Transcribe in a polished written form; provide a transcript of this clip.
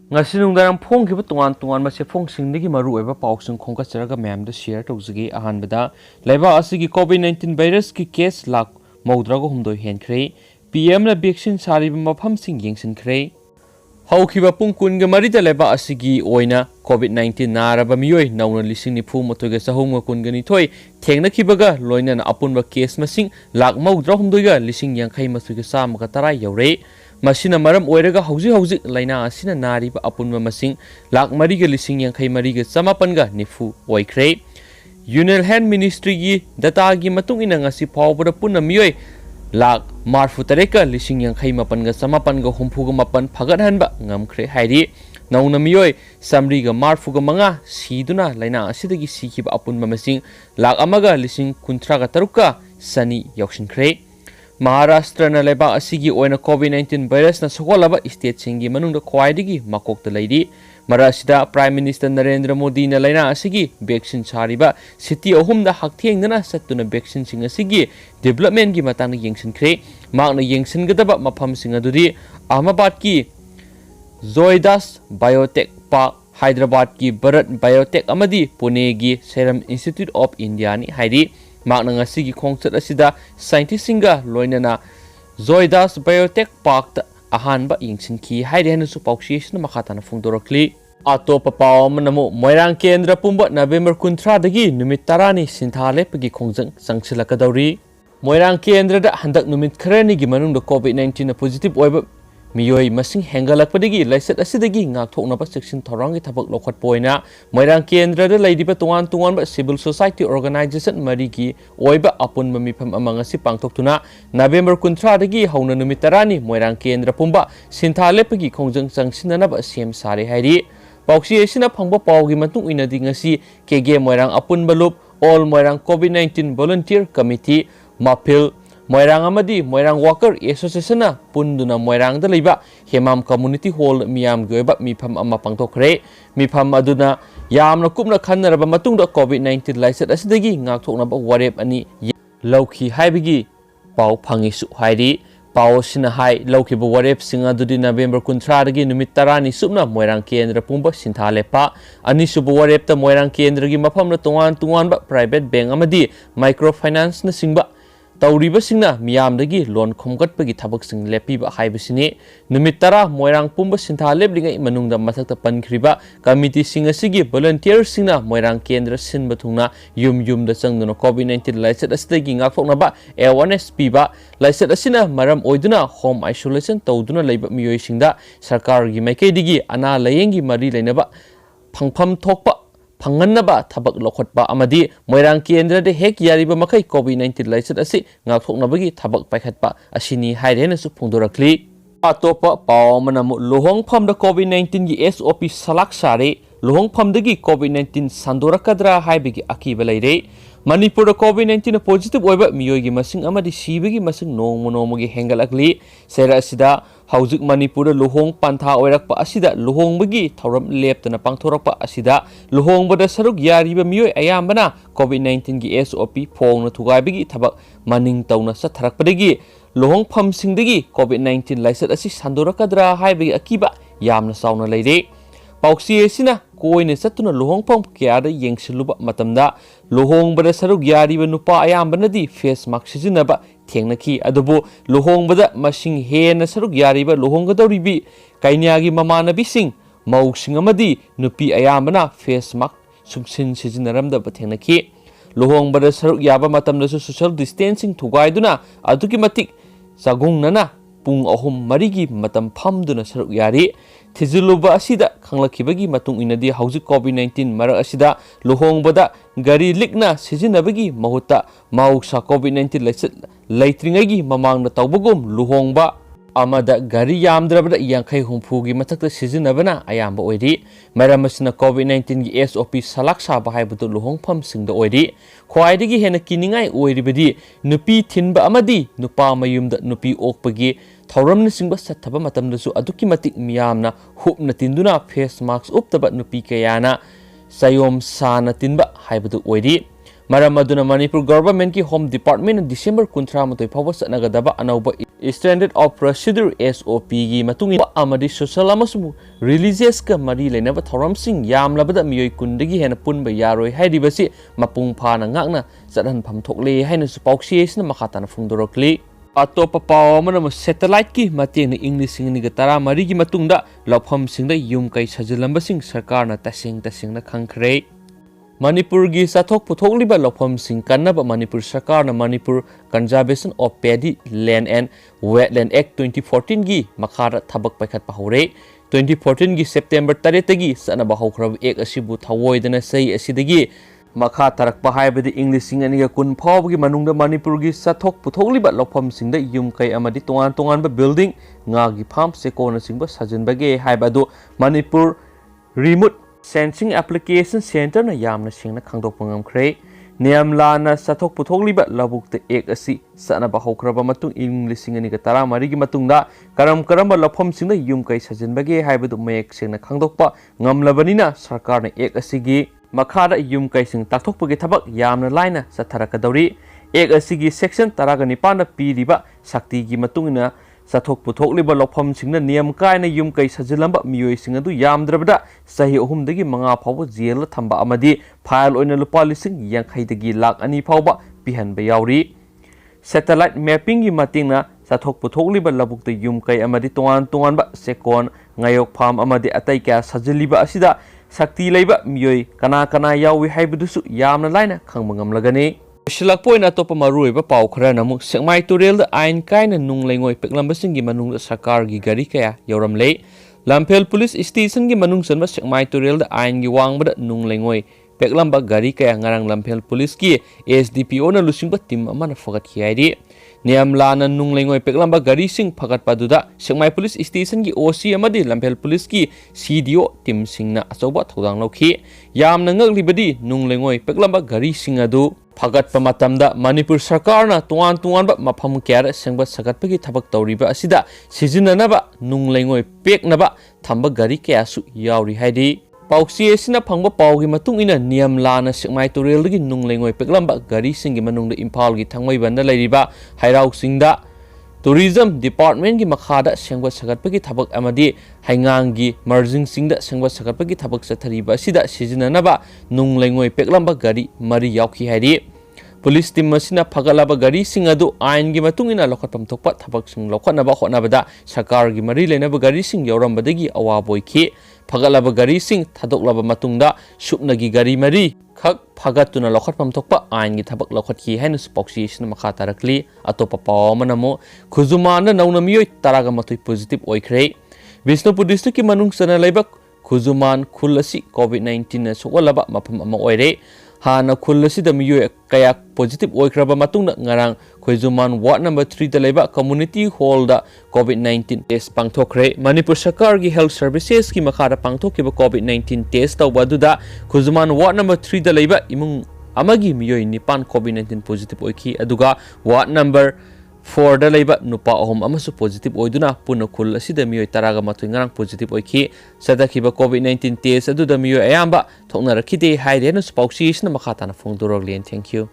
ngasi nungdarang phong kiba tungan ma se phong singdagi maru oiba pausung khongkacharaga mayamda share tawjagi ahanbada laiba asigi COVID-19 virus ki case lak maudrago humdoi henkre PM na vaccine sariba mafam sing yengsinkhre haukiba pung kunga marida laiba asigi oina COVID-19 naraba miyoi nauna lising nifu motoga sahunga kunga nithoi thengna kibaga loina na apunba case masing lak maudra humdoiga lising yangkhai masuga samaka tarai yaure masina maram oiraga hauji laina asina nariba apunba masing lak mariga lising yangkhai mariga samapanga nifu oikre Union Health Ministry gi data gi matung ina ngasi phawbara punna miyoi lak marfu tareka lising yangkhai mapanga samapanga humfuga mapan phagat hanba ngamkhre hairi nauna miyoi samriga marfuga manga siduna laina asidagi sikiba apunba masing lak amaga lising kuntraga taruka sani yaushinkhre Maharashtra na leba asigi oina COVID-19 virus na sokolaba state singi manungda khwaidigi makokta leidi marasida Prime Minister Narendra Modi na laina asigi vaccine sariba city ahumda hakthengdana satuna vaccine sing asigi development gi matangna yengsinkhre makna yengsingadaba mafam sing adudi Ahmedabad ki Zoetis Biotech Park Hyderabad ki Bharat Biotech amadi Pune gi Serum Institute of India ni hairi makna ngasigi khongchat asida scientist singa loinana Zoetis Biotech Park ahanba yingsinki hairi hanasu pauksiyesna makhatana phungdorakli atopa paw manamu moirang kendra pumba November 13 dagi numit 10 ni sinthale pagi khongjang sangsilakadawri moirang kendra da handak numit kharani gi manungda COVID-19 na positive oiba miyoi masing hengalakpadagi laisat asidagi ngakthoknaba section thorangi thabak lokhatpoina moirang kendra da laidiba tungan ba civil society organization marigi oiba apunba mifam amangasi pangthoktuna November 13 dagi hauna numit 10 ni moirang kendra pumba sinthalepagi khongjang sangsinanaba sem sare hairi pauksi esina phangba pawgi matung inadi ngasi kege moirang apunba lup all moirang COVID-19 volunteer committee mapil Moirang amadi Moirang Worker Association na punduna Moirang da leiba Hemam Community Hall miyam goiba mifam ama pangtokre mifam aduna yamna kupna khannaraba matungda COVID-19 laisat asidagi ngakthoknaba warep ani lawki haibigi paw phangisu hairi paw sina hai lawki bo warep singa dudi November 13 dagi numit 10 ni supna Moirang Kendra pumba sinthalepa ani subu warep ta Moirang Kendra gi mafamna tungan ba private bank amadi microfinance na singba Tauriba singna miyamdagi loan khomgatpagi thabak sing lepiba haibasini numit 10 moirang pumba sintha leblingai manungda mathakta pankriba committee sing asigi volunteer singna moirang kendra sinba thungna yumda changduna COVID-19 laisat asdagi ngakthokna ba awareness piba laisat asina maram oiduna home isolation tawduna leiba miyoi singda sarkar gi maikeidigi ana layengi mari leinaba phangpham thokpa Panganaba tabak lokotba amadi moirang kendra de hek yariba makai COVID-19 laisat asi ngakthoknabagi tabak paikhatpa asini hairena su phungdorakli atopa paw manamu lohong phamda COVID-19 gi SOP salak sare lohong phamdagi COVID-19 sandorakadra haibigi akiba leire Manipur COVID-19 positive oiba miyogi masing amadi sibigi masing nongmogi hengalakli sera asida haujik Manipur lohong pantha oirakpa asida lohong bagi thauram leptana pangthorakpa asida lohong bada saruk yariba miyoi ayambana COVID-19 gi SOP phongna thugaibigi thabak maning tauna satharakpadagi lohong pham singdagi COVID-19 laisat asi sandorakadra haibigi akiba yamna sauna leire pauksi esina koine satuna lohong pham kyada yengsiluba matamda lohong bada saruk yariba nupa ayambanadi face mask sijinaba thengnaki adubu lohong bada masing hena saruk yariba lohong gadoribi kainiagi mamanabi sing mausing amadi nupi ayambana face mask suksin sijinaramda thengnaki lohong bada saruk yaba matamda social distancing thugaiduna aduki matik sagungnana pung ahum marigi matam phamduna saruk yari Tiziluba asida khanglakibagi matung inadi haujik COVID-19 marak asida luhongbada gari likna sijinabagi mahuta mauksa COVID-19 laitringagi mamangna tawbagum luhongba amada gari yamdrabada yangkhai humfugi mathakta sijinabana ayamba oidi maramasina COVID-19 gi SOP salak saba haibatu luhongpham singda oidi khwaidagi hena kiningai oiribadi nupi thinba amadi nupa mayumda nupi okpagi Thauramna singba sathaba matamdasu aduki matik miyamna hupna tinduna face mask uptaba nupi kayana sayom sana tinba haibadu oidi Maram aduna Manipur government ki Home Department December 13 fawba satnagadaba anauba Standard of Procedure SOP gi matungi amadi social amasu religious ka mari lenaba thoramsing yamlabada miyoi kundagi hena punba yaroi hairibasi mapung phana ngakna sathan pham thokle haina su pauksi esna makhatana phungdorokli Atopa paw amana satellite ki mateng na English sing ni ga tara mari gi matungda lawpham singda yum kai sajilambasing sarkar na tasing na khangkhre Manipur gi sathok puthokliba lawpham sing kannaba Manipur sarkar na Manipur Conservation of Paddy Land and Wetland Act 2014 gi makhara thabak paikhat pahore 2014 gi September 3 gi sanaba haukrab ek asibu thawoidana sei asidagi makha tarakpa haibadi English sing ani ga kun phawb gi manungda Manipur gi sathok puthokliba lawpham singda yum kai amadi tongan ba building nga gi farm sekona singba sajinbage haibadu Manipur Remote Sensing Application Center na yamna singna khangdokpa ngamkhre Niamlana sathok puthokliba labukte ek asi sanaba haukraba matung English sing ani ga tara mari gi matungda karamba lawpham singda yum kai sajinbage haibadu mayek singna khangdokpa ngamlabanina sarkar na ek asigi makhada yum kai sing takthokpagi thabak yamna laina satharakadori ek asigi section 19 na piriba sakti gi matungina sathok puthokliba lawpham singna niyam kaina yum kai sajilamba miyoi sing adu yamdrabada sahi ahum dagi manga phawba jail thamba amadi file oina lupa lising yankhai dagi lakh ani phawba pihanba yauri satellite mapping gi matingna sathok puthokliba labukta yum kai amadi tongan ba sekon ngayok farm amadi atai kya sajiliba asida sakti leiba miyoi kana yawi haibudusu yamna laina khangba ngamlagani Shilakpoina topa maruiba pau khara namu Sekmai Turel da ain kaina nung lengoi peklambasing gi manung sarkar gi gari kaya yoramle Lamphel Police Station gi manung sanba Sekmai Turel da ain gi wangbada nung lengoi peklamba gari kaya ngarang Lamphel Police ki SDPO na lusingba tim amana fagat khiairi Niamlana nung lengoi peklamba gari sing fagat paduda Sekmai Police Station gi OC amadi Lamphel Police ki CDO tim singna achoba thodang lokhi yamna ngaglibadi nung lengoi peklamba gari sing adu Fagat pamatamda Manipur sarkar na tuan ba mafam kyara sengba sagatpagi thabak tawriba asida sizinanaba nung lengoi peknaba thamba gari kyasu yauri haidi pauksi esina phangba pawgi matung ina niyam lana Sekmai Turel gi nung lengoi peklamba gari singi manungda Imphal gi thangmai banda lairiba hairau singda Tourism Department gi makhada sengba sagatpagi thabak amadi haingang gi merging singda sengba sagatpagi thabak sathariba asida sizinanaba nung lengoi peklamba gari mari yaukhi hairi Police team masina phagalaba gari sing adu ain gi matungina lokhatpam thokpa thabak sing lokhatnaba hotnabada sarkar gi mari lenaba gari sing yorambadagi awa boikhi phagalaba gari sing thadoklaba matungda supnagi gari mari khak phagatuna lokhatpam thokpa ain gi thabak lokhatkhi haina spoksi sina makha tarakli atopa paw manamo khuzumana nauna miyoi taraga matui positive oikhre Bisnupur district ki manung sana laibak khuzuman khul asi COVID-19 na sokolaba mafam ama oire Hana khulasi da miyo kaya positive oikraba matungna ngarang Khoi-Zuman Ward number 3 da laiba community hall da COVID-19 test pangthokre Manipur sarkar gi health services ki makhara pangthokiba COVID-19 test tawba duda Khoi-Zuman Ward number 3 da laiba imung amagi miyo nipan COVID-19 positive oikhi aduga Ward number 4 da laiba nupa ahom amasu positive oiduna puna khul asida miyoi taraga matui ngarang positive oikhi sadakhiba COVID-19 test adu da miyoi ayamba thokna rakhide haire na spauksi isna makhatana phongdorog lien thank you